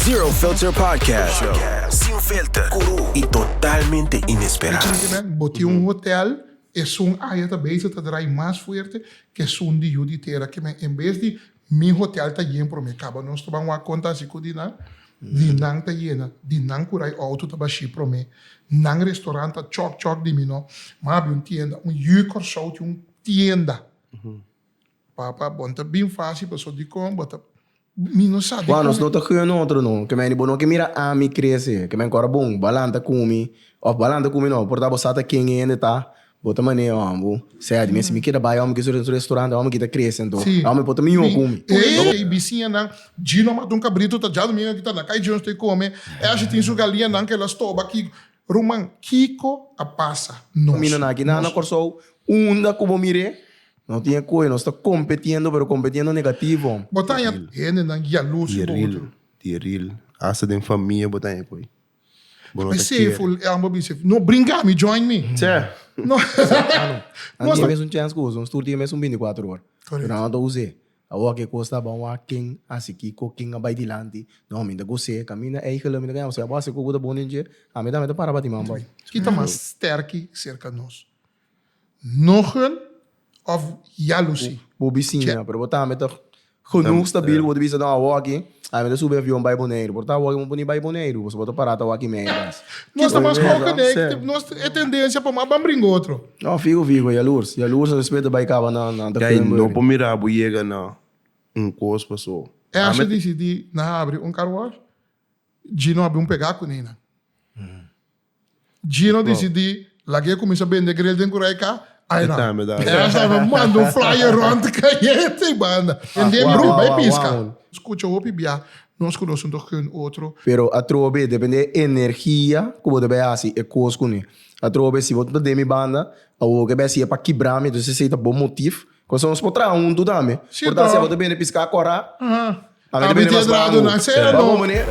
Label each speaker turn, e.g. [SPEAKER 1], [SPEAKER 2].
[SPEAKER 1] Zero Filter Podcast. Sin filter y totalmente inesperado.
[SPEAKER 2] Botei hotel, es área também se tradrai mais forte que de juditeira que em vez de meu hotel tá yen pro me acaba nós tomamos uma conta assim com dinang tá yena dinang curai auto tá baixi pro me nang restaurante choc de mino mas tienda yucor show tienda papa bom tá bem fácil para só de com bota mino sabe
[SPEAKER 3] Quando nós não tá ganhando outro não, que me bono que mira a mi cresce, que me agora bom, balanta come, ou balanta come não, por dar bosata quem ainda tá, bota maneira, ambo, sério, mas se me quer baia, homem que no restaurante, homem que tá crescendo, homem bota minho come.
[SPEAKER 2] E bicinha não, Gino mas um cabrito tá já domingo que tá na cai de onde tem come, é a gente tem sua galinha não que ela estoba aqui, Roman Kiko a passa, não.
[SPEAKER 3] Mino na aqui na corso, unda como mire. Não tinha coisa, nós estamos competindo, mas competindo negativo.
[SPEAKER 2] Botar aí, não guia luz.
[SPEAKER 4] Tiril. Asa de família, botar aí, pô.
[SPEAKER 2] Mas safe, não brinca, me join me.
[SPEAKER 3] Certo.
[SPEAKER 2] Não.
[SPEAKER 3] Não tinha mesmo chance coisa, nós turtia mesmo 24 horas. Não tô usando. A hora que custa bom a quem, assim que quem vai dilante, não me dá gosto, caminha é que me dá ganhar, você vai ser com o bom dia, a me dá para bater mão.
[SPEAKER 2] Que tá mais sterk cerca nós. Nog of jaloezie.
[SPEAKER 3] Bobicinha, pero botar me toch genoeg stabiel, wordt bisa dan walking. Aí me sube avião vai boneiro, botar walking boni vai boneiro, você bota parada walking meias.
[SPEAKER 2] Nós estamos com nós é tendência para mais brincar outro.
[SPEAKER 3] Não, fico, jalurs respeito vai cava na da
[SPEAKER 4] Kaya não po mirar buiega na coisa passou.
[SPEAKER 2] É acha decidi na abre car wash. Gino abre pegar com nina. Gino decidi laguei começa a vender grill dentro do cá. Aí não. Manda flyer rond caiete e banda. Entende? Vai piscar. Escuta o bia. Nós conhecemos doch outro.
[SPEAKER 3] Pero a trobe depende energia, como deve assim, é coisa com ele. A trobe se você der mi banda, o que vai ser para quebrar me, então se é bom motivo. Quando nós podemos tudo dame. Portanto, se você bem piscar agora,
[SPEAKER 2] a gente é drado na cena.
[SPEAKER 3] Vamos, né?